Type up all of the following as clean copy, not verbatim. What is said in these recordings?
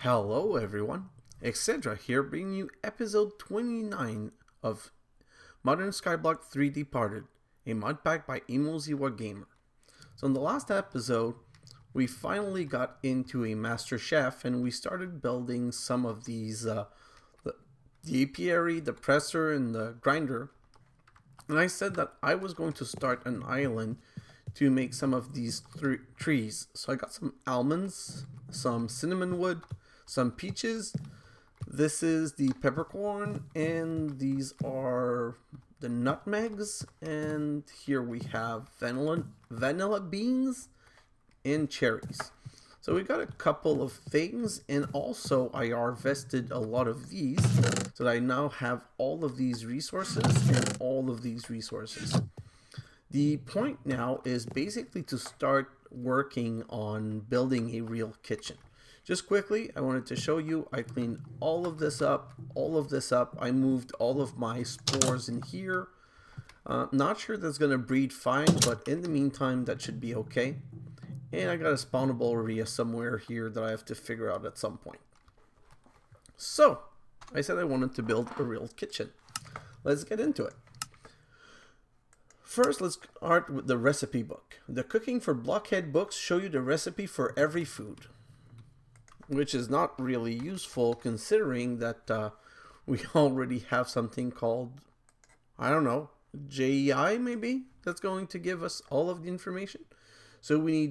Hello everyone, xHedra here bringing you episode 29 of Modern Skyblock 3D Parted, a mod pack by Emoziwa Gamer. So in the last episode, we finally got into a master chef and we started building some of these, the apiary, the presser, and the grinder. And I said that I was going to start an island to make some of these trees. So I got some almonds, some cinnamon wood, some peaches. This is the peppercorn, and these are the nutmegs. And here we have vanilla beans and cherries. So we got a couple of things, and also I harvested a lot of these, so that I now have all of these resources and all of these resources. The point now is basically to start working on building a real kitchen. Just quickly, I wanted to show you, I cleaned all of this up. I moved all of my spores in here. Not sure that's going to breed fine, but in the meantime, that should be okay. And I got a spawnable area somewhere here that I have to figure out at some point. So, I said I wanted to build a real kitchen. Let's get into it. First, let's start with the recipe book. The Cooking for Blockhead books show you the recipe for every food, which is not really useful considering that we already have something called, I don't know, JEI maybe, that's going to give us all of the information. So we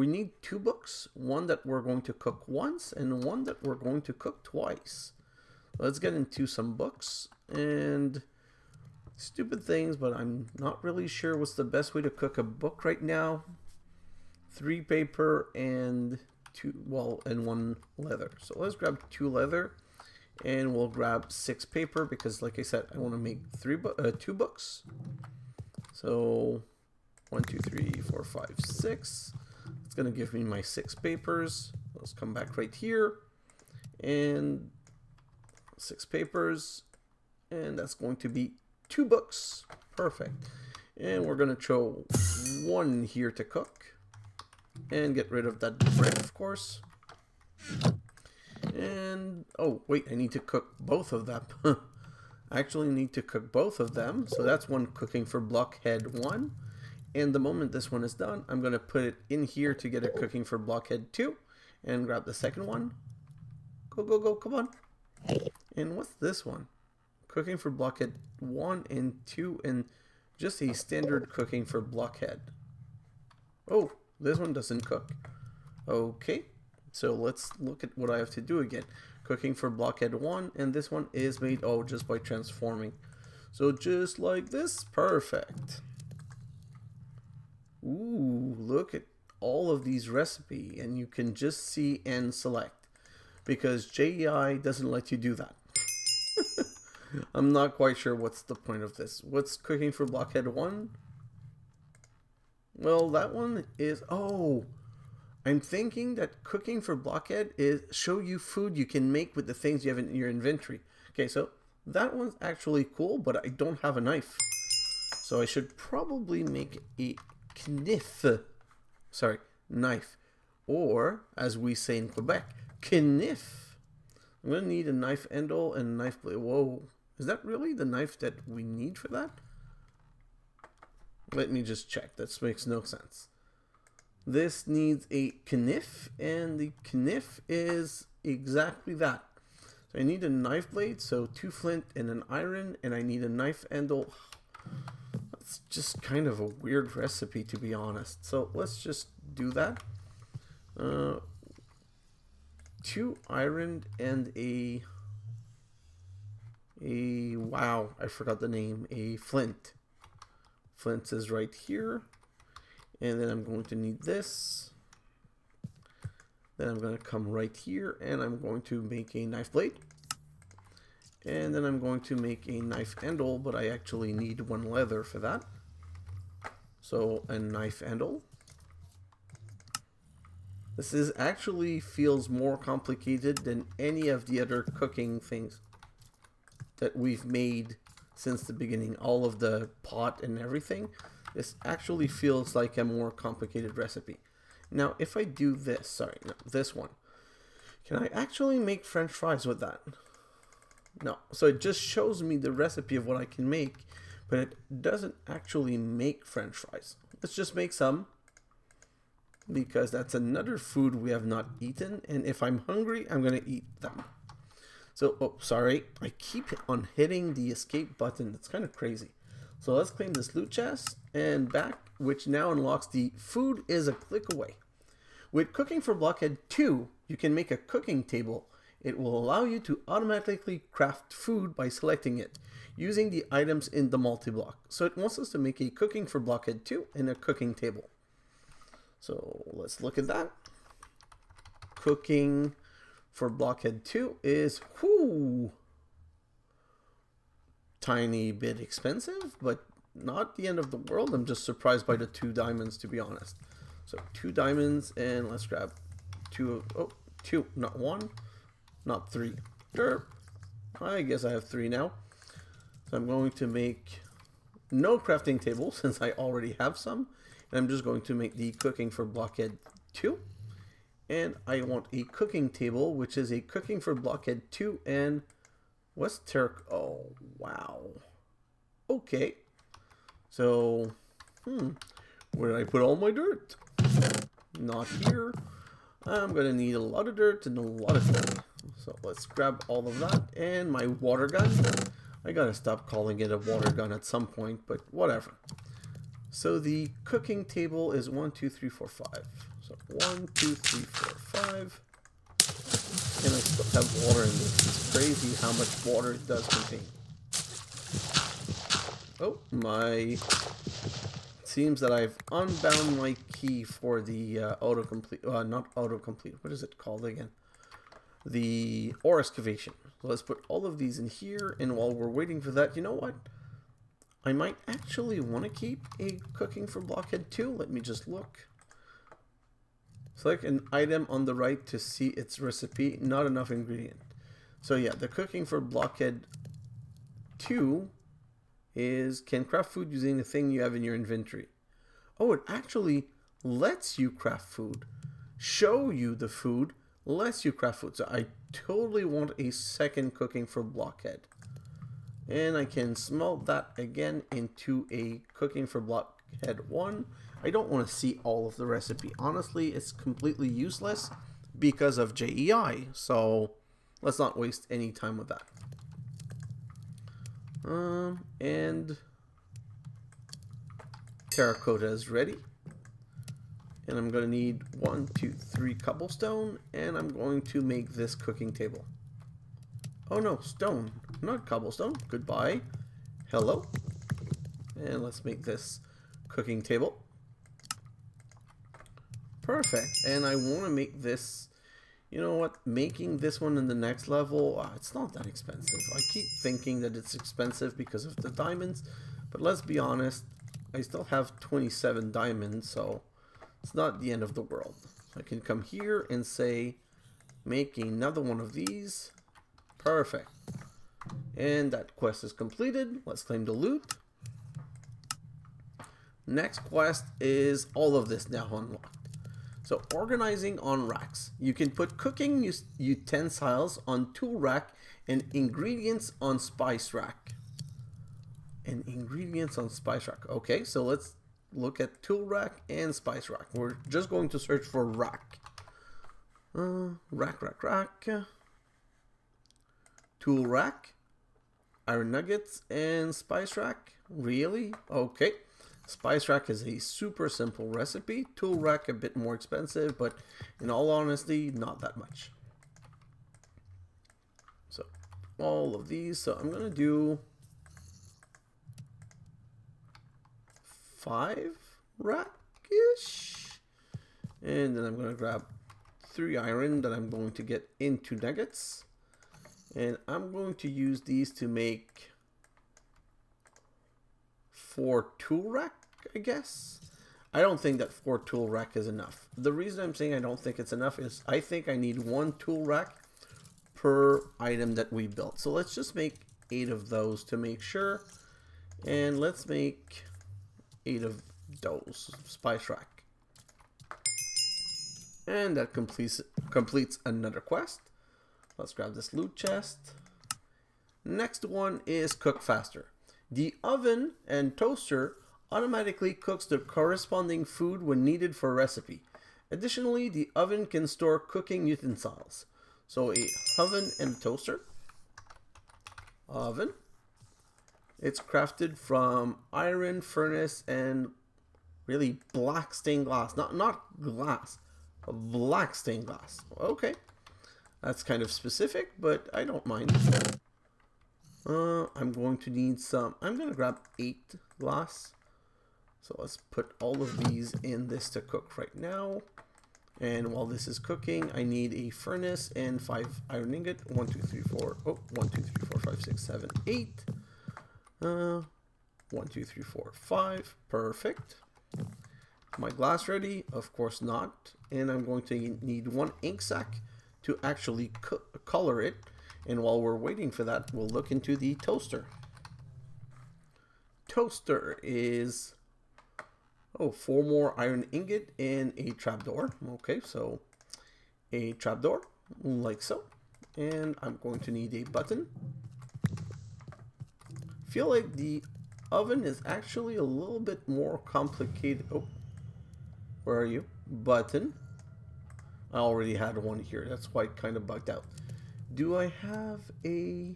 need two books, one that we're going to cook once and one that we're going to cook twice. Let's get into some books and stupid things, but I'm not really sure what's the best way to cook a book right now. 3 paper and one leather. So let's grab 2 leather and we'll grab 6 paper because, like I said, I want to make 2 books. So 1, 2, 3, 4, 5, 6. It's going to give me my 6 papers. Let's come back right here and 6 papers, and that's going to be 2 books. Perfect. And we're going to throw 1 here to cook and get rid of that bread, of course. And oh wait, I need to cook both of them. I actually need to cook both of them. So that's one cooking for Blockhead 1. And the moment this one is done, I'm going to put it in here to get a cooking for Blockhead 2 and grab the second one. Go, go, go, come on. And what's this one? Cooking for Blockhead 1 and 2 and just a standard cooking for Blockhead. Oh, this one doesn't cook. Okay, so let's look at what I have to do again. Cooking for Blockhead 1, and this one is made, just by transforming. So just like this, perfect. Ooh, look at all of these recipes, and you can just see and select, because JEI doesn't let you do that. I'm not quite sure what's the point of this. What's cooking for Blockhead 1? Well, that one is, I'm thinking that cooking for Blockhead is show you food you can make with the things you have in your inventory. Okay, so that one's actually cool, but I don't have a knife. So I should probably make a knife. Or, as we say in Quebec, kniff. I'm going to need a knife handle and a knife blade. Whoa, is that really the knife that we need for that? Let me just check. That makes no sense. This needs a kniff, and the kniff is exactly that. So I need a knife blade, so 2 flint and an iron, and I need a knife handle. That's just kind of a weird recipe, to be honest. So let's just do that. 2 iron and a wow, I forgot the name. A flint. Flint is right here. And then I'm going to need this. Then I'm going to come right here and I'm going to make a knife blade. And then I'm going to make a knife handle, but I actually need 1 leather for that. So a knife handle. This is actually feels more complicated than any of the other cooking things that we've made since the beginning. All of the pot and everything. This actually feels like a more complicated recipe. Now, if I do this, this one. Can I actually make French fries with that? No. So it just shows me the recipe of what I can make, but it doesn't actually make French fries. Let's just make some, because that's another food we have not eaten, and if I'm hungry, I'm gonna eat them. So, oh, sorry, I keep on hitting the escape button. It's kind of crazy. So let's claim this loot chest and back, which now unlocks the food is a click away. With Cooking for Blockhead 2, you can make a cooking table. It will allow you to automatically craft food by selecting it, using the items in the multi-block. So it wants us to make a Cooking for Blockhead 2 and a cooking table. So let's look at that. Cooking for Blockhead 2 is tiny bit expensive, but not the end of the world. I'm just surprised by the 2 diamonds, to be honest. So 2 diamonds, and let's grab 2, not 1, not 3. Derp. I guess I have 3 now. So I'm going to make no crafting table since I already have some. And I'm just going to make the Cooking for Blockhead 2. And I want a cooking table, which is a Cooking for Blockhead 2 and what's oh, wow. Okay. So, where did I put all my dirt? Not here. I'm going to need a lot of dirt and a lot of dirt. So let's grab all of that and my water gun. I got to stop calling it a water gun at some point, but whatever. So the cooking table is 1, 2, 3, 4, 5. So 1, 2, 3, 4, 5. And I still have water in this. It's crazy how much water it does contain. Oh, it seems that I've unbound my key for the autocomplete. Not autocomplete. What is it called again? The ore excavation. So let's put all of these in here. And while we're waiting for that, you know what? I might actually want to keep a Cooking for Blockhead 2. Let me just look. Select an item on the right to see its recipe. Not enough ingredient. So yeah, the Cooking for Blockhead 2 is can craft food using the thing you have in your inventory. Oh, it actually lets you craft food. Show you the food, lets you craft food. So I totally want a second Cooking for Blockhead. And I can smelt that again into a Cooking for Blockhead 1. I don't want to see all of the recipe. Honestly, it's completely useless because of JEI. So let's not waste any time with that. And terracotta is ready. And I'm going to need 1, 2, 3 cobblestone. And I'm going to make this cooking table. Oh no, stone, not cobblestone. Goodbye. Hello. And let's make this cooking table. Perfect. And I want to make this, you know what, making this one in the next level, it's not that expensive. I keep thinking that it's expensive because of the diamonds, but let's be honest, I still have 27 diamonds, so it's not the end of the world. I can come here and say, make another one of these. Perfect. And that quest is completed. Let's claim the loot. Next quest is all of this now unlocked. So organizing on racks. You can put cooking utensils on tool rack and ingredients on spice rack. And ingredients on spice rack. Okay, so let's look at tool rack and spice rack. We're just going to search for rack. Rack. Tool rack, iron nuggets, and spice rack. Really? Okay. Spice rack is a super simple recipe. Tool rack a bit more expensive, but in all honesty, not that much. So all of these. So I'm gonna do 5 rack-ish. And then I'm gonna grab 3 iron that I'm going to get into nuggets. And I'm going to use these to make 4 tool rack, I guess. I don't think that 4 tool rack is enough. The reason I'm saying I don't think it's enough is I think I need 1 tool rack per item that we built. So let's just make 8 of those to make sure. And let's make 8 of those spice rack. And that completes another quest. Let's grab this loot chest. Next one is cook faster. The oven and toaster automatically cooks the corresponding food when needed for a recipe. Additionally, the oven can store cooking utensils. So a oven and toaster. Oven. It's crafted from iron, furnace, and really black stained glass. Not glass. Black stained glass. Okay. That's kind of specific, but I don't mind. I'm going to need some. I'm going to grab 8 glass. So let's put all of these in this to cook right now. And while this is cooking, I need a furnace and 5 iron ingot. 1, 2, 3, 4. Oh, 1, 2, 3, 4, 5, 6, 7, 8. 1, 2, 3, 4, 5. Perfect. My glass ready? Of course not. And I'm going to need 1 ink sac to actually color it. And while we're waiting for that, we'll look into the toaster. Toaster is 4 more iron ingot and a trapdoor. Okay, so a trapdoor like so. And I'm going to need a button. Feel like the oven is actually a little bit more complicated. Oh, where are you? Button. I already had one here. That's why it kind of bugged out. Do I have a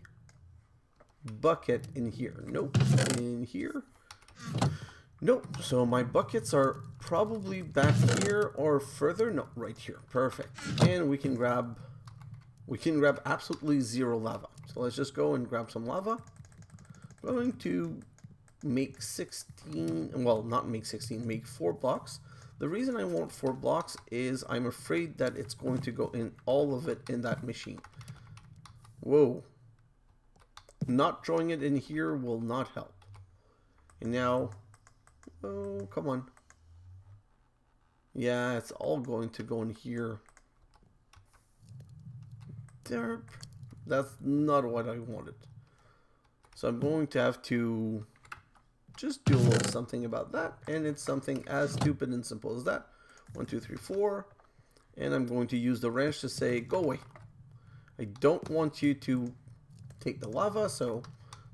bucket in here? Nope. In here? Nope. So my buckets are probably back here or further. No, right here. Perfect. And we can grab absolutely 0 lava. So let's just go and grab some lava. I'm going to make 16, well, not make 16, make 4 blocks. The reason I want 4 blocks is I'm afraid that it's going to go in all of it in that machine. Whoa. Not throwing it in here will not help. And now, oh, come on. Yeah, it's all going to go in here. Derp. That's not what I wanted. So I'm going to have to just do a little something about that. And it's something as stupid and simple as that. 1, 2, 3, 4. And I'm going to use the wrench to say, go away. I don't want you to take the lava. So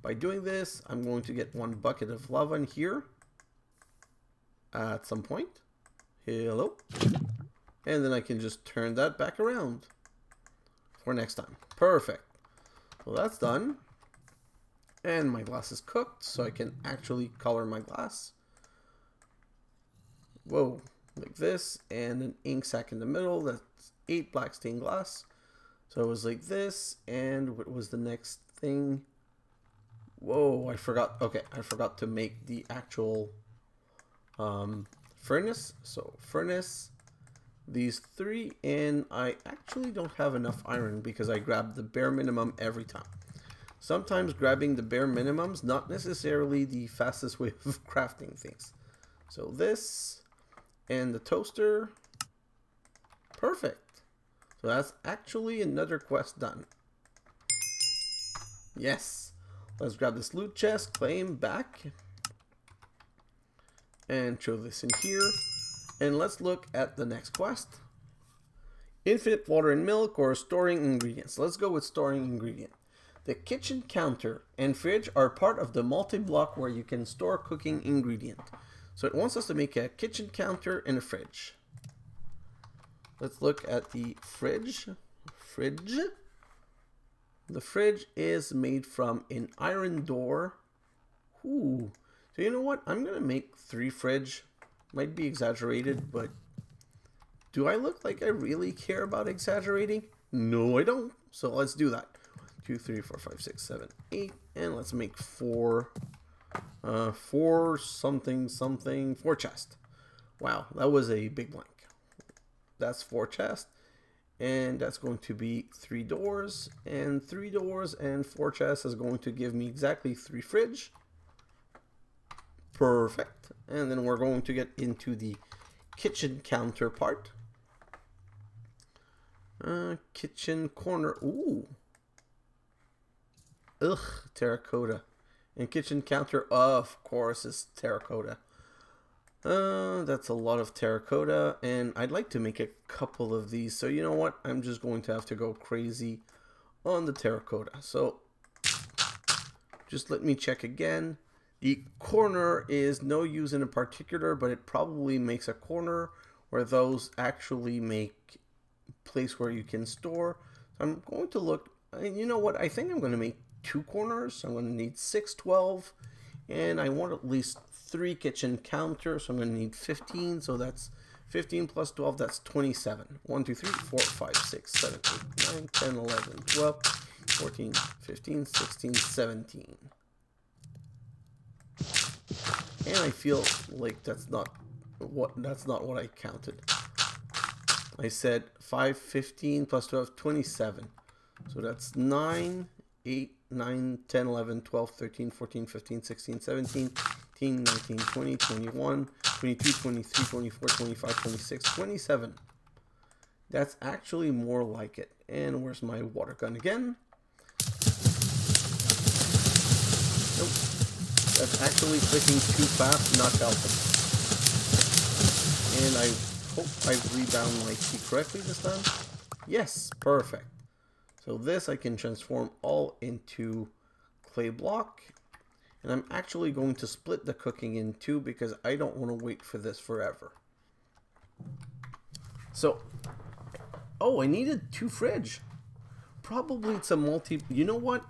by doing this, I'm going to get 1 bucket of lava in here. At some point. Hello. And then I can just turn that back around. For next time. Perfect. So that's done. And my glass is cooked, so I can actually color my glass. Whoa, like this, and an ink sac in the middle. That's 8 black stained glass. So it was like this, and what was the next thing? Whoa, I forgot. Okay, I forgot to make the actual furnace. So furnace, these 3, and I actually don't have enough iron because I grabbed the bare minimum every time. Sometimes grabbing the bare minimum's not necessarily the fastest way of crafting things. So this and the toaster. Perfect. So that's actually another quest done. Yes. Let's grab this loot chest, claim back. And throw this in here. And let's look at the next quest. Infinite water and milk or storing ingredients. Let's go with storing ingredient. The kitchen counter and fridge are part of the multi-block where you can store cooking ingredient. So it wants us to make a kitchen counter and a fridge. Let's look at the fridge. The fridge is made from an iron door. Ooh. So you know what? I'm going to make 3 fridge. Might be exaggerated, but do I look like I really care about exaggerating? No, I don't. So let's do that. 2, 3, 4, 5, 6, 7, 8, and let's make 4 4 chest. Wow, that was a big blank. That's 4 chest, and that's going to be 3 doors, and 3 doors and 4 chests is going to give me exactly 3 fridge. Perfect. And then we're going to get into the kitchen counter part. Kitchen corner. Ooh. Ugh, terracotta. And kitchen counter, of course, is terracotta. That's a lot of terracotta, and I'd like to make a couple of these. So you know what? I'm just going to have to go crazy on the terracotta. So just let me check again. The corner is no use in a particular, but it probably makes a corner where those actually make a place where you can store. So I'm going to look, and you know what? I think I'm going to make 2 corners. I'm going to need 6, 12, and I want at least 3 kitchen counters, so I'm going to need 15, so that's 15 plus 12, that's 27. 1, 2, 3, 4, 5, 6, 7, 8, 9, 10, 11, 12, 14, 15, 16, 17. And I feel like that's not what I counted. I said 5, 15 plus 12, 27. So that's 9, 8, 9, 10, 11, 12, 13, 14, 15, 16, 17, 18, 19, 20, 21, 22, 23, 24, 25, 26, 27. That's actually more like it. And where's my water gun again? Nope. That's actually clicking too fast, not helping. And I hope I rebound my key correctly this time. Yes, perfect. So this I can transform all into clay block. And I'm actually going to split the cooking in 2 because I don't want to wait for this forever. So, oh, I needed 2 fridge. Probably it's a multi, you know what?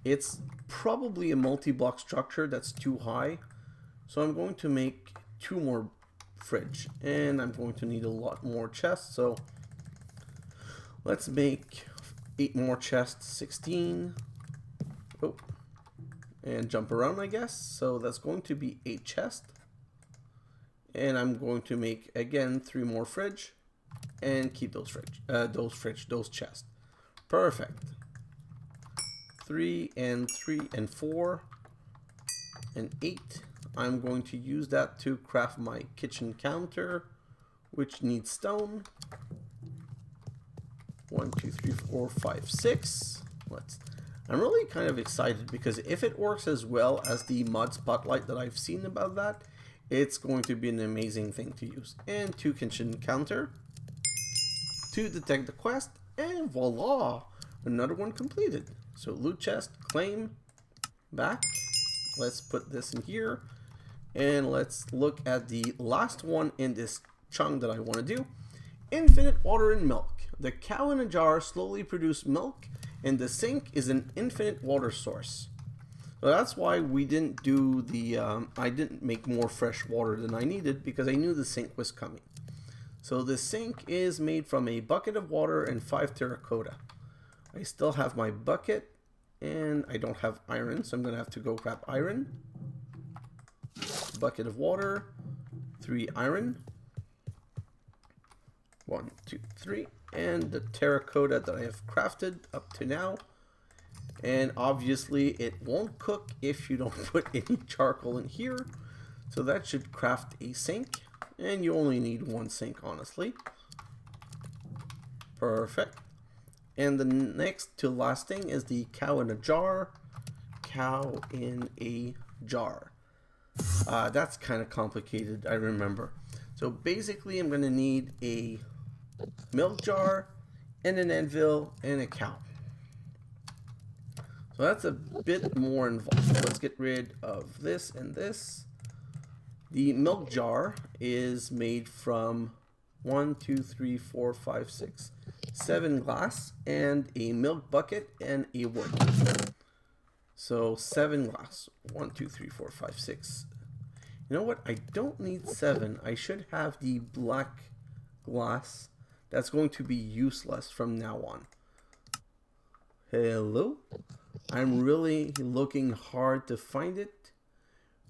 It's probably a multi-block structure that's too high. So I'm going to make 2 more fridge. And I'm going to need a lot more chests. So let's make 8 more chests, 16. Oh. And jump around, I guess. So that's going to be 8 chests. And I'm going to make, again, 3 more fridge. And keep those those chests. Perfect. 3 and 3 and 4 and 8. I'm going to use that to craft my kitchen counter, which needs stone. 1, 2, 3, 4, 5, 6. I'm really kind of excited because if it works as well as the mod spotlight that I've seen about that, it's going to be an amazing thing to use. And 2 kitchen counter to detect the quest, and voila, another one completed. So loot chest, claim, back. Let's put this in here, and let's look at the last one in this chunk that I want to do. Infinite water and milk. The cow in a jar slowly produces milk, and the sink is an infinite water source. So that's why we didn't do the, I didn't make more fresh water than I needed because I knew the sink was coming. So the sink is made from a bucket of water and 5 terracotta. I still have my bucket and I don't have iron, so I'm going to have to go grab iron. Bucket of water, 3 iron. 1, 2, 3. And the terracotta that I have crafted up to now. And obviously it won't cook if you don't put any charcoal in here. So that should craft a sink. And you only need 1 sink, honestly. Perfect. And the next to last thing is the cow in a jar. Cow in a jar. That's kind of complicated, I remember. So basically I'm going to need a milk jar and an anvil and a cow. So that's a bit more involved. So let's get rid of this and this. The milk jar is made from 1, 2, 3, 4, 5, 6, 7 glass and a milk bucket and a wood. So 7 glass. 1, 2, 3, 4, 5, 6. You know what? I don't need 7. I should have the black glass. That's going to be useless from now on. Hello? I'm really looking hard to find it.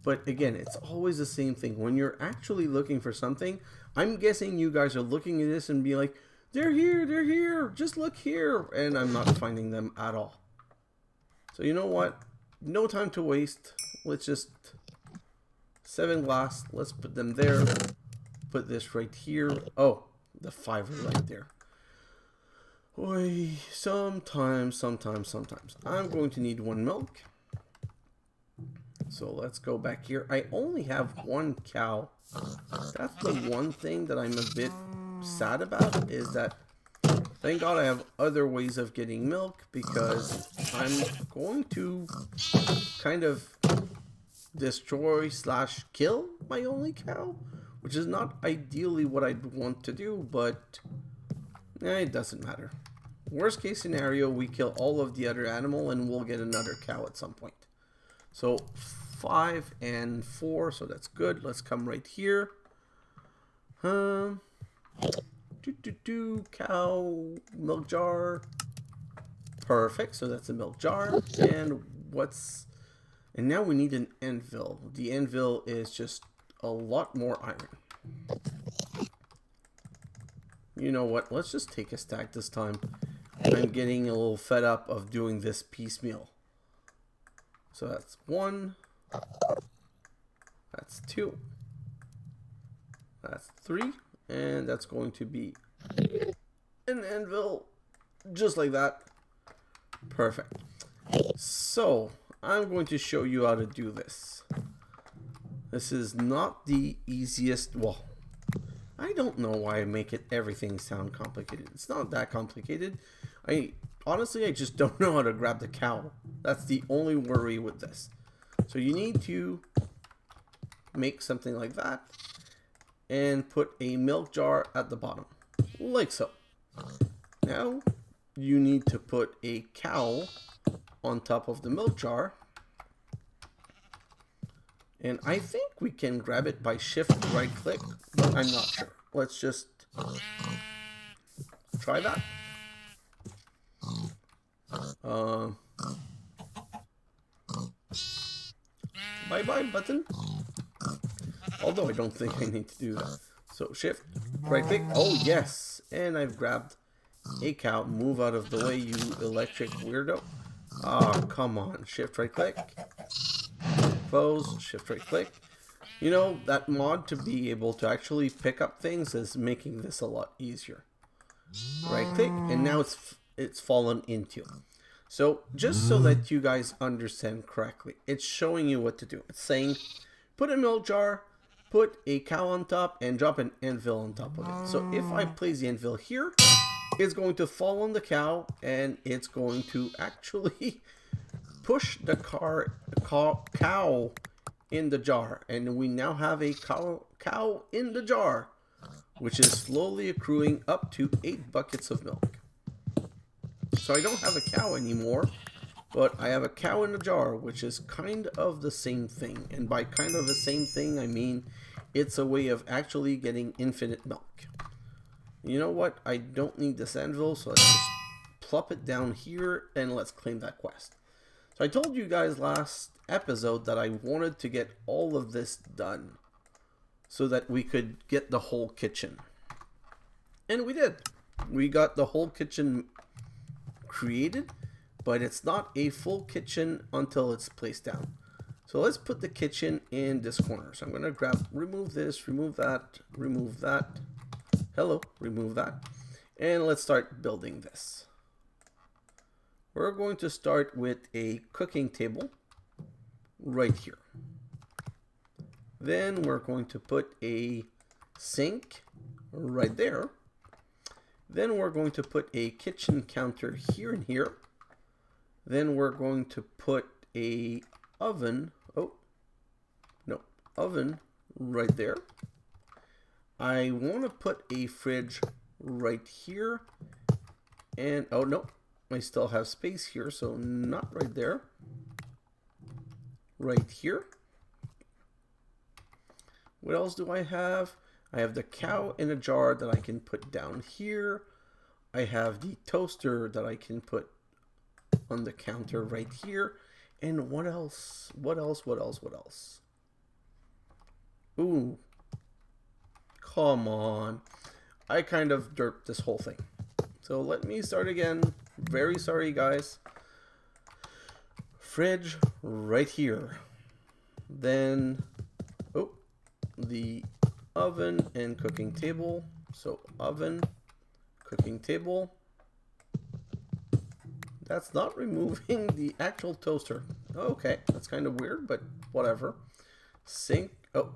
But again, it's always the same thing. When you're actually looking for something, I'm guessing you guys are looking at this and be like, they're here, just look here. And I'm not finding them at all. So you know what? No time to waste. Let's just 7 glass. Let's put them there. Put this right here. Oh, the 5 are right there. Oy, sometimes. I'm going to need 1 milk. So let's go back here. I only have one cow. That's the one thing that I'm a bit sad about, is that thank God I have other ways of getting milk, because I'm going to kind of destroy slash kill my only cow, which is not ideally what I'd want to do, but it doesn't matter. Worst case scenario, we kill all of the other animal and we'll get another cow at some point. So 5 and 4, so that's good. Let's come right here. Cow milk jar. Perfect. So that's a milk jar. And now we need an anvil. The anvil is just a lot more iron. You know what? Let's just take a stack this time. I'm getting a little fed up of doing this piecemeal. So that's 1. That's 2. That's 3. And that's going to be an anvil. Just like that. Perfect. So I'm going to show you how to do this. This is not the easiest. Well, I don't know why I make everything sound complicated. It's not that complicated. Honestly, I just don't know how to grab the cow. That's the only worry with this. So you need to make something like that and put a milk jar at the bottom, like so. Now you need to put a cow on top of the milk jar. And I think we can grab it by shift right click, but I'm not sure. Let's just try that. Bye-bye button. Although I don't think I need to do that. So shift, right click. Oh yes. And I've grabbed a cow. Move out of the way, you electric weirdo. Oh, come on. Shift right click. Close, shift right click. You know, that mod to be able to actually pick up things is making this a lot easier. Right click, and now it's fallen into. So just so that you guys understand correctly, it's showing you what to do. It's saying put a milk jar, put a cow on top, and drop an anvil on top of it. So if I place the anvil here, it's going to fall on the cow, and it's going to actually push the cow in the jar, and we now have a cow in the jar, which is slowly accruing up to 8 buckets of milk. So I don't have a cow anymore, but I have a cow in a jar, which is kind of the same thing. And by kind of the same thing, I mean it's a way of actually getting infinite milk. You know what? I don't need this anvil, so let's just plop it down here and let's claim that quest. So I told you guys last episode that I wanted to get all of this done so that we could get the whole kitchen. And we did. We got the whole kitchen created, but it's not a full kitchen until it's placed down. So let's put the kitchen in this corner. So I'm going to remove this, remove that, remove that. Hello, remove that. And let's start building this. We're going to start with a cooking table right here. Then we're going to put a sink right there. Then we're going to put a kitchen counter here and here. Then we're going to put a oven. Oven right there. I want to put a fridge right here. And oh no, I still have space here, so not right there. Right here. What else do I have? I have the cow in a jar that I can put down here. I have the toaster that I can put on the counter right here. And what else? What else? Ooh. Come on. I kind of derped this whole thing. So let me start again. Very sorry, guys. Fridge right here. Then, the oven and cooking table. So oven, cooking table. That's not removing the actual toaster. Okay, that's kind of weird, but whatever. Sink. Oh,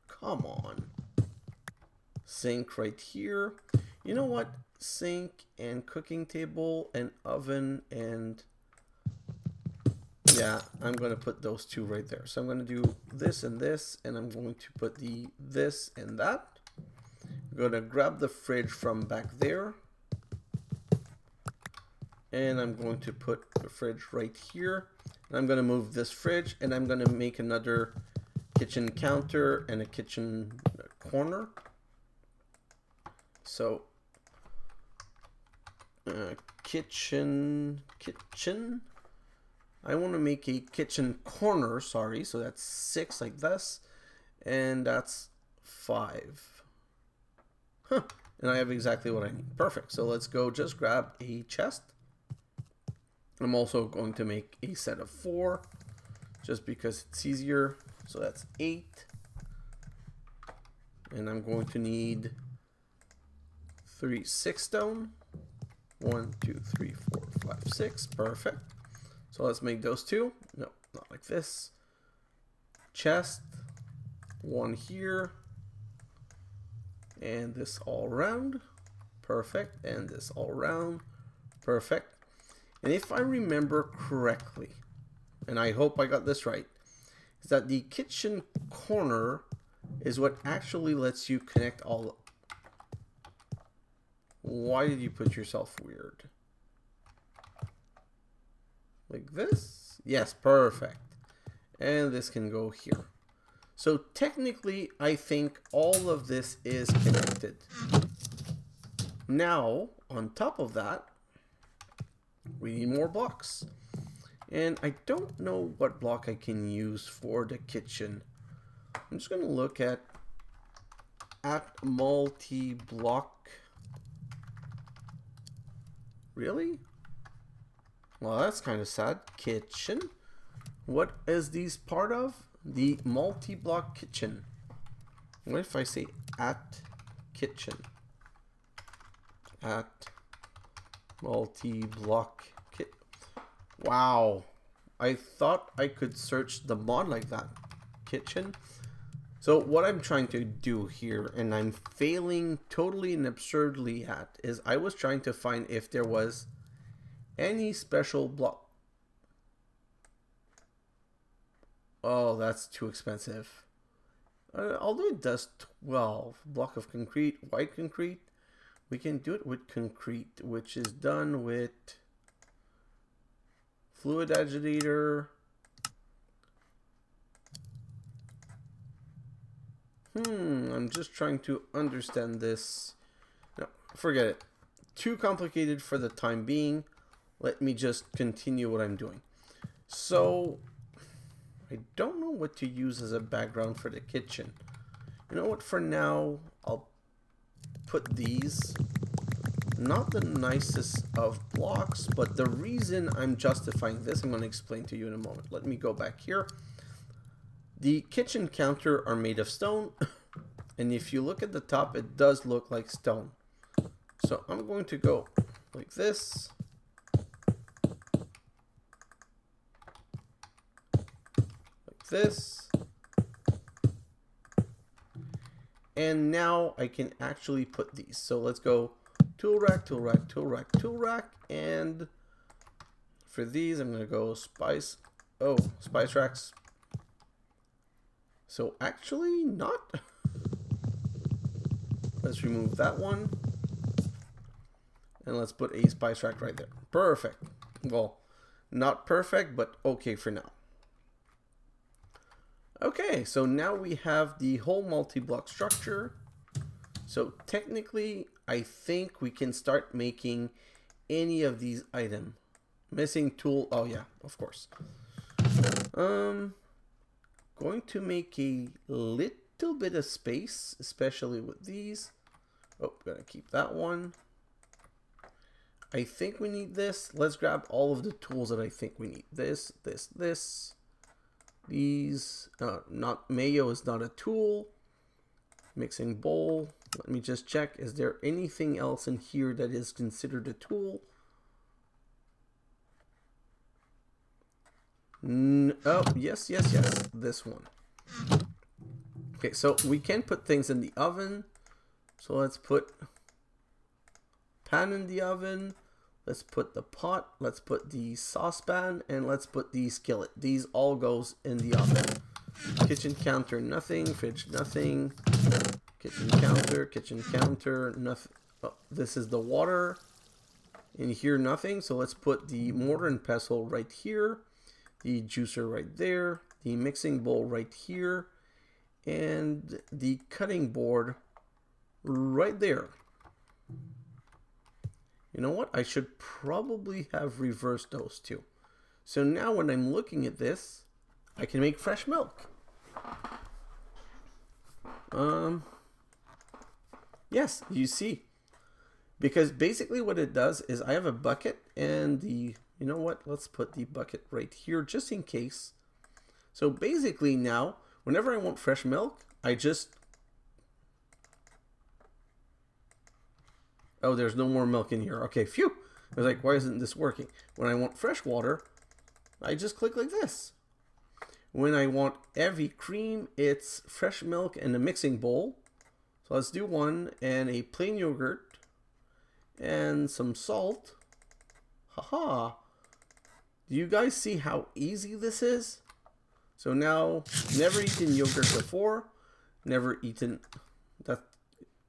come on. Sink right here. You know what? Sink and cooking table and oven and yeah, I'm going to put those two right there. So I'm going to do this and this, and I'm going to put the this and that. I'm going to grab the fridge from back there. And I'm going to put the fridge right here. And I'm going to move this fridge, and I'm going to make another kitchen counter and a kitchen corner. So kitchen. I want to make a kitchen corner, sorry. So that's 6 like this, and that's 5. Huh. And I have exactly what I need. Perfect. So let's go just grab a chest. I'm also going to make a set of 4 just because it's easier. So that's 8. And I'm going to need 6 stone. 1, 2, 3, 4, 5, 6. Perfect. So let's make those 2. No, not like this. Chest. 1 here. And this all around. Perfect. And this all around. Perfect. And if I remember correctly, and I hope I got this right, is that the kitchen corner is what actually lets you connect all. Why did you put yourself weird? Like this? Yes, perfect. And this can go here. So technically, I think all of this is connected. Now, on top of that, we need more blocks. And I don't know what block I can use for the kitchen. I'm just going to look at multi-block. Really? Well, that's kind of sad. Kitchen. What is these part of? The multi-block kitchen. What if I say at kitchen? At multi-block kit. Wow. I thought I could search the mod like that. Kitchen. So what I'm trying to do here, and I'm failing totally and absurdly at, is I was trying to find if there was any special block. Oh, that's too expensive. Although it does 12 block of concrete, white concrete, we can do it with concrete, which is done with fluid agitator. I'm just trying to understand this. No, forget it. Too complicated for the time being. Let me just continue what I'm doing. So, I don't know what to use as a background for the kitchen. You know what? For now, I'll put these. Not the nicest of blocks, but the reason I'm justifying this, I'm going to explain to you in a moment. Let me go back here. The kitchen counter are made of stone, and if you look at the top, it does look like stone. So I'm going to go like this. Like this. And now I can actually put these. So let's go tool rack, tool rack, tool rack, tool rack. And for these, I'm going to go spice racks. So actually not. Let's remove that one. And let's put a spice rack right there. Perfect. Well, not perfect, but okay for now. Okay, so now we have the whole multi-block structure. So technically, I think we can start making any of these items. Missing tool. Oh yeah, of course. Going to make a little bit of space, especially with these. Oh, gonna keep that one. I think we need this. Let's grab all of the tools that I think we need. This. These. Not mayo is not a tool. Mixing bowl. Let me just check. Is there anything else in here that is considered a tool? Oh, yes, yes, yes. This one. Okay, so we can put things in the oven. So let's put pan in the oven. Let's put the pot. Let's put the saucepan. And let's put the skillet. These all goes in the oven. Kitchen counter, nothing. Fridge, nothing. Kitchen counter, nothing. Oh, this is the water. In here, nothing. So let's put the mortar and pestle right here. The juicer right there. The mixing bowl right here. And the cutting board right there. You know what? I should probably have reversed those two. So now when I'm looking at this, I can make fresh milk. Yes, you see. Because basically what it does is I have a bucket and you know what? Let's put the bucket right here just in case. So basically now, whenever I want fresh milk, I just... Oh, there's no more milk in here. Okay, phew. I was like, why isn't this working? When I want fresh water, I just click like this. When I want heavy cream, it's fresh milk and a mixing bowl. So let's do one, and a plain yogurt, and some salt. Haha. Do you guys see how easy this is? So now, never eaten yogurt before, never eaten that.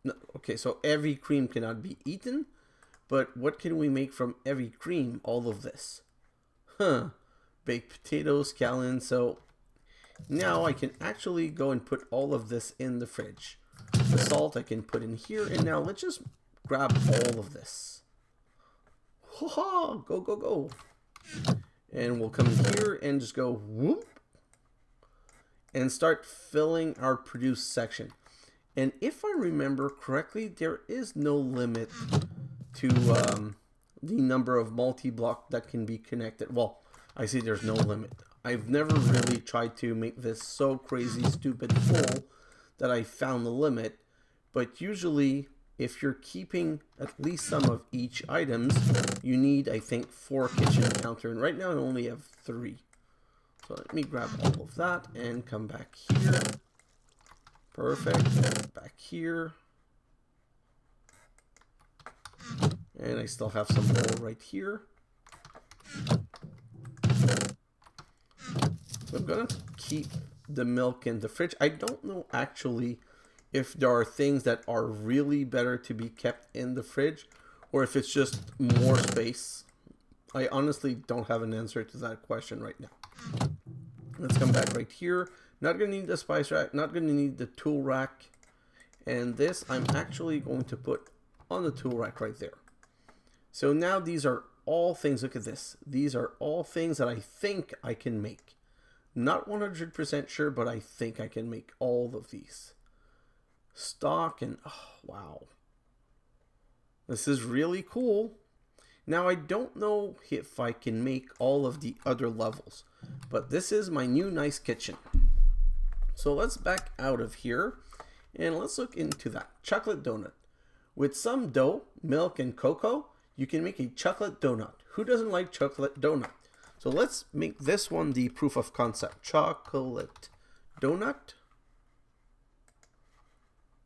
No, okay, so heavy cream cannot be eaten, but what can we make from heavy cream? All of this. Baked potatoes, scallions. So now I can actually go and put all of this in the fridge. The salt I can put in here, and now let's just grab all of this. Ha! Go, go, go. And we'll come here and just go whoop and start filling our produce section. And if I remember correctly, there is no limit to the number of multi-block that can be connected. Well, I see there's no limit. I've never really tried to make this so crazy, stupid full that I found the limit. But usually, if you're keeping at least some of each items, you need, I think, 4 kitchen counter. And right now I only have 3. So let me grab all of that and come back here. Perfect. Back here. And I still have some more right here. So I'm going to keep the milk in the fridge. I don't know actually if there are things that are really better to be kept in the fridge or if it's just more space. I honestly don't have an answer to that question right now. Let's come back right here. Not going to need the spice rack, not going to need the tool rack. And this I'm actually going to put on the tool rack right there. So now these are all things, look at this. These are all things that I think I can make. Not 100% sure, but I think I can make all of these. Stock and, oh, wow. This is really cool. Now, I don't know if I can make all of the other levels, but this is my new nice kitchen. So let's back out of here and let's look into that. Chocolate donut. With some dough, milk, and cocoa, you can make a chocolate donut. Who doesn't like chocolate donut? So let's make this one the proof of concept. Chocolate donut.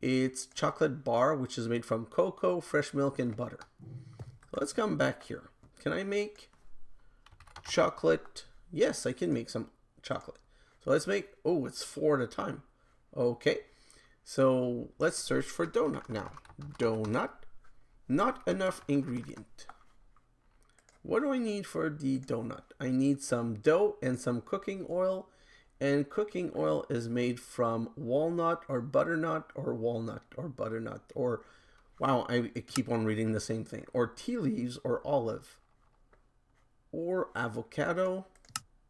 It's chocolate bar, which is made from cocoa, fresh milk, and butter. Let's come back here. Can I make chocolate? Yes, I can make some chocolate. So let's make, oh, it's 4 at a time. Okay. So let's search for donut now. Donut. Not enough ingredient. What do I need for the donut? I need some dough and some cooking oil. And cooking oil is made from walnut or butternut or walnut or butternut or, wow, I keep on reading the same thing. Or tea leaves or olive. Or avocado.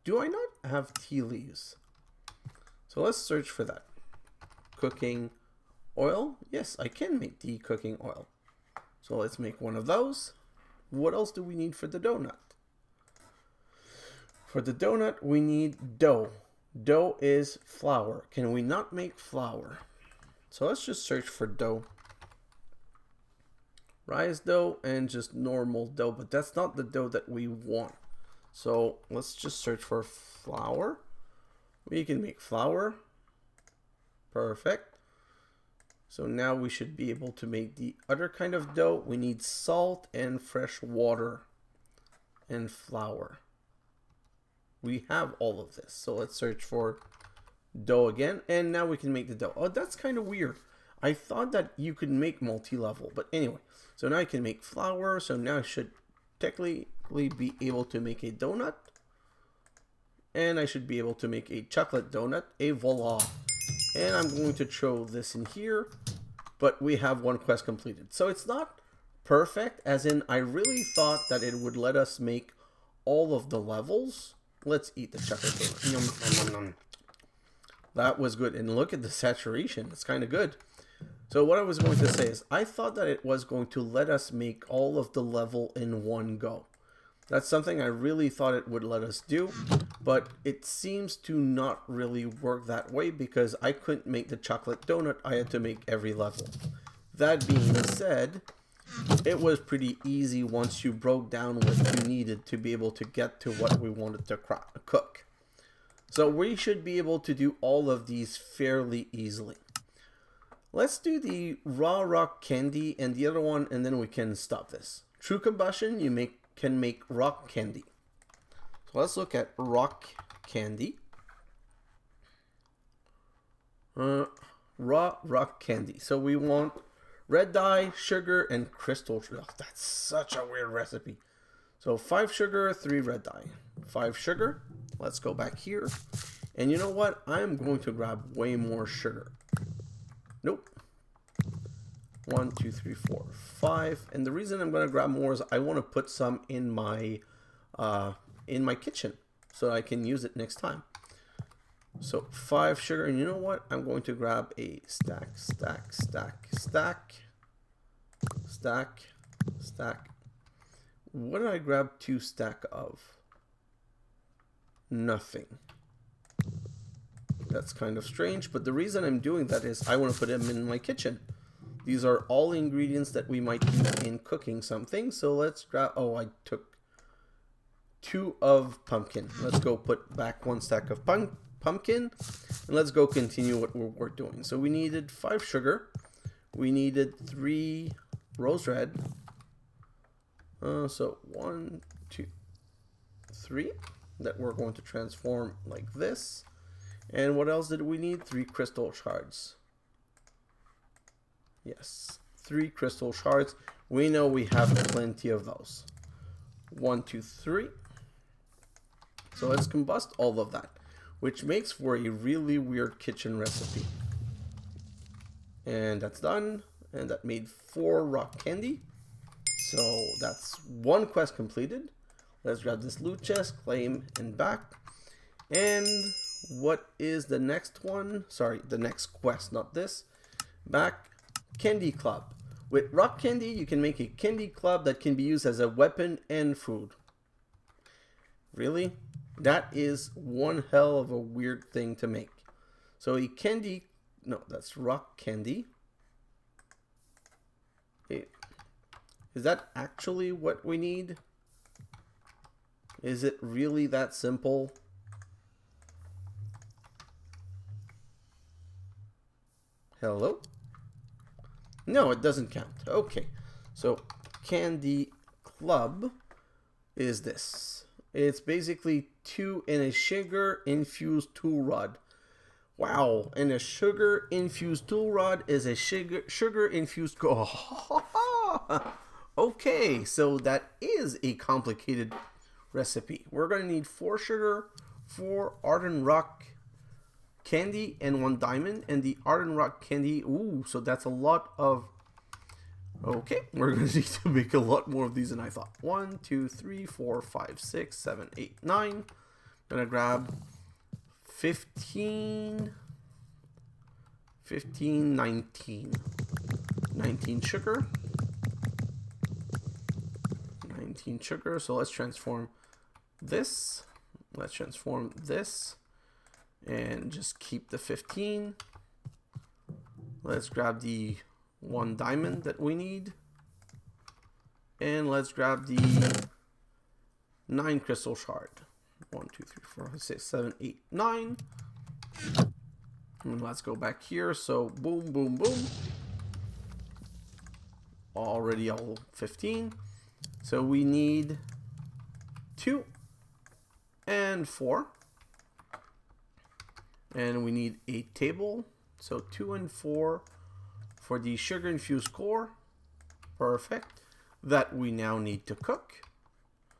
Do I not have tea leaves? So let's search for that. Cooking oil. Yes, I can make the cooking oil. So let's make one of those. What else do we need for the donut? For the donut, we need dough. Dough is flour. Can we not make flour? So let's just search for dough. Rice dough and just normal dough, but that's not the dough that we want. So let's just search for flour. We can make flour. Perfect. So now we should be able to make the other kind of dough. We need salt and fresh water and flour. We have all of this. So let's search for dough again. And now we can make the dough. Oh, that's kind of weird. I thought that you could make multi-level. But anyway, so now I can make flour. So now I should technically be able to make a donut. And I should be able to make a chocolate donut. A voila. And I'm going to throw this in here. But we have one quest completed. So it's not perfect, as in I really thought that it would let us make all of the levels. Let's eat the chocolate donut. Yum, yum, yum, yum. That was good. And look at the saturation. It's kind of good. So what I was going to say is I thought that it was going to let us make all of the level in one go. That's something I really thought it would let us do, but it seems to not really work that way because I couldn't make the chocolate donut. I had to make every level. That being said, it was pretty easy once you broke down what you needed to be able to get to what we wanted to cook. So we should be able to do all of these fairly easily. Let's do the raw rock candy and the other one, and then we can stop this. True combustion, you can make rock candy. So let's look at rock candy. Raw rock candy. So we want red dye, sugar, and crystal. Oh, that's such a weird recipe. So 5 sugar, 3 red dye. 5 sugar. Let's go back here. And you know what? I'm going to grab way more sugar. Nope. 1, 2, 3, 4, 5. And the reason I'm going to grab more is I want to put some in my kitchen so I can use it next time. So 5 sugar, and you know what? I'm going to grab a stack. What did I grab 2 stack of? Nothing. That's kind of strange, but the reason I'm doing that is I want to put them in my kitchen. These are all ingredients that we might use in cooking something. So let's grab, oh, I took 2 of pumpkin. Let's go put back 1 stack of pumpkin, and let's go continue what we're doing. So we needed 5 sugar. We needed 3 rose red. So 1, 2, 3 that we're going to transform like this. And what else did we need? 3 crystal shards. Yes, 3 crystal shards. We know we have plenty of those. 1, 2, 3. So let's combust all of that, which makes for a really weird kitchen recipe. And that's done. And that made 4 rock candy. So that's 1 quest completed. Let's grab this loot chest, claim, and back. And what is the next one? Sorry, the next quest, not this. Back, candy club. With rock candy, you can make a candy club that can be used as a weapon and food. Really? That is one hell of a weird thing to make. So a candy, no, that's rock candy. Okay. Is that actually what we need? Is it really that simple? Hello? No, it doesn't count. Okay. So candy club is this. It's basically 2 in a sugar infused tool rod. Wow. And a sugar infused tool rod is a sugar infused. Okay. So that is a complicated recipe. We're going to need 4 sugar, 4 ardent rock candy, and 1 diamond. And the ardent rock candy, ooh, so that's a lot of. Okay, we're going to need to make a lot more of these than I thought. 1, 2, 3, 4, 5, 6, 7, 8, 9. I'm going to grab 15, 19. 19 sugar. 19 sugar. So let's transform this. Let's transform this. And just keep the 15. Let's grab the 1 diamond that we need. And let's grab the 9 crystal shard. 1, 2, 3, 4, 5, 6, 7, 8, 9. And let's go back here. So boom, boom, boom. Already all 15. So we need 2 and 4. And we need a table. So 2 and 4 for the sugar infused core. Perfect. That we now need to cook.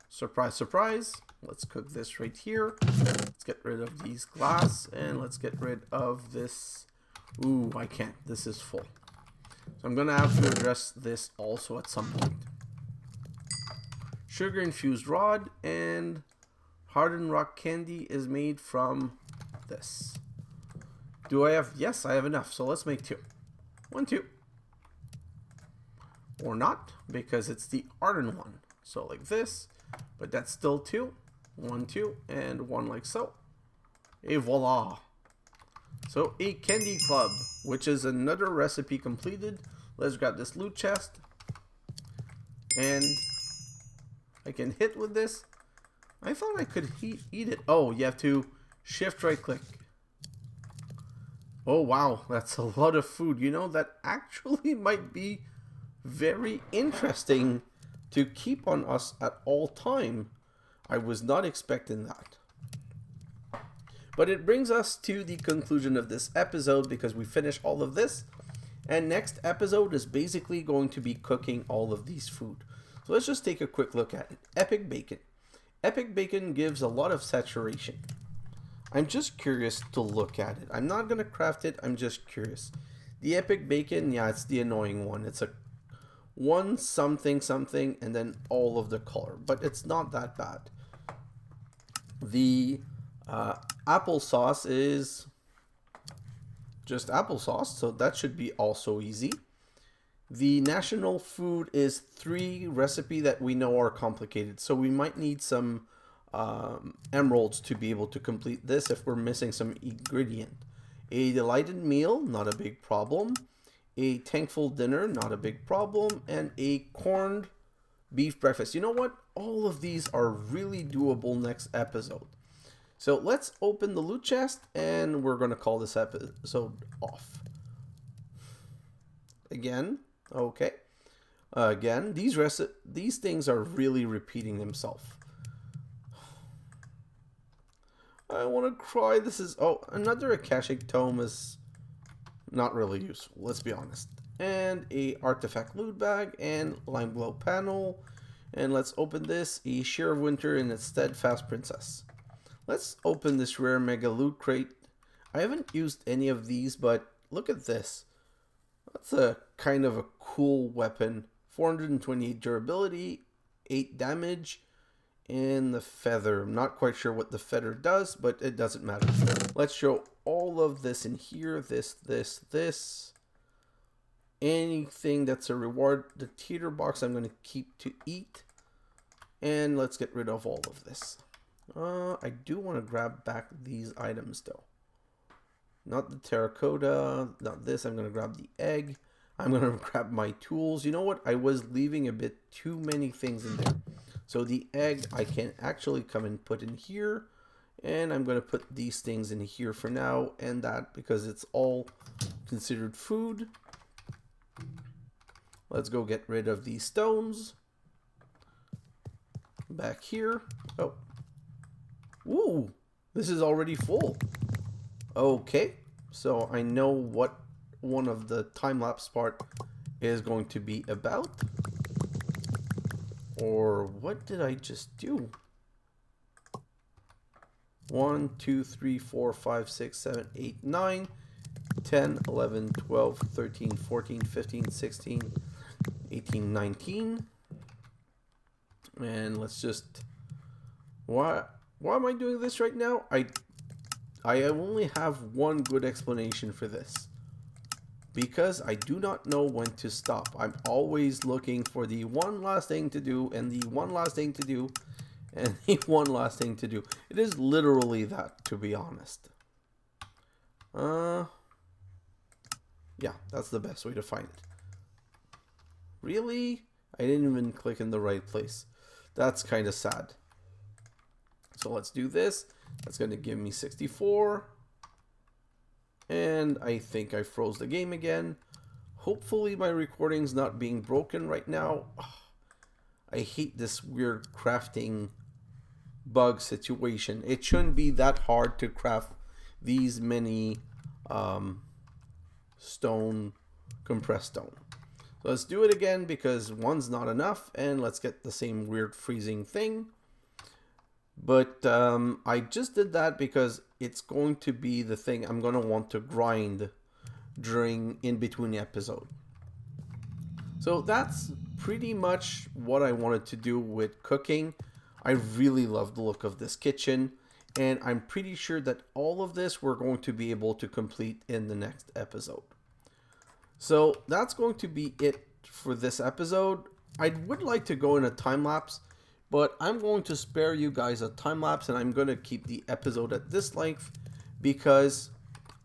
Surprise, surprise. Let's cook this right here. Let's get rid of these glass and let's get rid of this. Ooh, I can't. This is full. So I'm gonna have to address this also at some point. Sugar infused rod and hardened rock candy is made from this. Do I have? Yes, I have enough. So let's make 2. 1, 2. Or not, because it's the hardened one. So like this, but that's still 2. 1, 2, and 1 like so. Et voila. So a candy club, which is another recipe completed. Let's grab this loot chest. And I can hit with this. I thought I could eat it. Oh, you have to shift right click. Oh wow, that's a lot of food. You know, that actually might be very interesting to keep on us at all time. I was not expecting that. But it brings us to the conclusion of this episode because we finish all of this. And next episode is basically going to be cooking all of these food. So let's just take a quick look at it. Epic bacon. Epic bacon gives a lot of saturation. I'm just curious to look at it. I'm not going to craft it. I'm just curious. The epic bacon, yeah, it's the annoying one. It's a 1 something something and then all of the color. But it's not that bad. The applesauce is just applesauce. So that should be also easy. The national food is 3 recipe that we know are complicated. So we might need some emeralds to be able to complete this if we're missing some ingredient. A delighted meal, not a big problem. A thankful dinner, not a big problem. And a corned beef breakfast. You know what? All of these are really doable next episode. So let's open the loot chest and we're going to call this episode off. Again, okay. Again, these things are really repeating themselves. I want to cry. This is, oh, another Akashic Tome is not really useful, let's be honest. And a artifact loot bag and lime glow panel. And let's open this, a Shear of Winter and its Steadfast Princess. Let's open this rare mega loot crate. I haven't used any of these, but look at this. That's a kind of a cool weapon. 428 durability, 8 damage. And the feather. I'm not quite sure what the feather does, but it doesn't matter. Let's show all of this in here. This. Anything that's a reward. The teeter box I'm going to keep to eat. And let's get rid of all of this. I do want to grab back these items though. Not the terracotta. Not this. I'm going to grab the egg. I'm going to grab my tools. You know what? I was leaving a bit too many things in there. So the egg I can actually come and put in here. And I'm going to put these things in here for now. And that because it's all considered food. Let's go get rid of these stones. Back here. Oh. Ooh. This is already full. Okay. So I know what one of the time-lapse part is going to be about. Or what did I just do? 1, 2, 3, 4, 5, 6, 7, 8, 9, 10, 11, 12, 13, 14, 15, 16, 18, 19. And let's just... Why am I doing this right now? I only have one good explanation for this. Because I do not know when to stop. I'm always looking for the one last thing to do, and the one last thing to do, and the one last thing to do. It is literally that, to be honest. Yeah, that's the best way to find it. Really? I didn't even click in the right place. That's kind of sad. So let's do this. That's going to give me 64. And I think I froze the game again. Hopefully my recording's not being broken right now. I hate this weird crafting bug situation. It shouldn't be that hard to craft these many compressed stone. So let's do it again because one's not enough, and let's get the same weird freezing thing. But I just did that because it's going to be the thing I'm going to want to grind during in between episode. So that's pretty much what I wanted to do with cooking. I really love the look of this kitchen, and I'm pretty sure that all of this we're going to be able to complete in the next episode. So that's going to be it for this episode. I would like to go in a time lapse, but I'm going to spare you guys a time lapse, and I'm going to keep the episode at this length because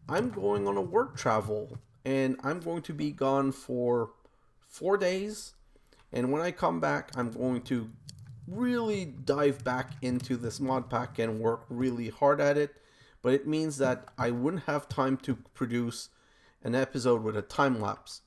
I'm going on a work travel, and I'm going to be gone for 4 days. And when I come back, I'm going to really dive back into this mod pack and work really hard at it. But it means that I wouldn't have time to produce an episode with a time lapse.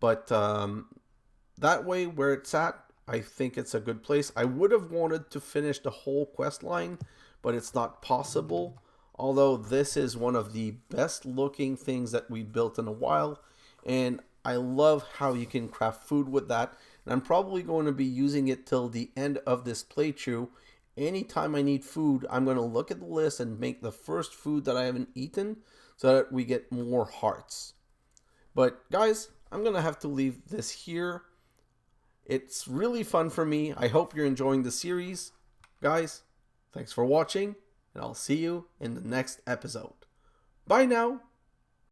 But that way, where it's at, I think it's a good place. I would have wanted to finish the whole quest line, but it's not possible. Although this is one of the best looking things that we built in a while. And I love how you can craft food with that. And I'm probably going to be using it till the end of this playthrough. Anytime I need food, I'm going to look at the list and make the first food that I haven't eaten so that we get more hearts. But guys, I'm going to have to leave this here. It's really fun for me. I hope you're enjoying the series. Guys, thanks for watching, and I'll see you in the next episode. Bye now.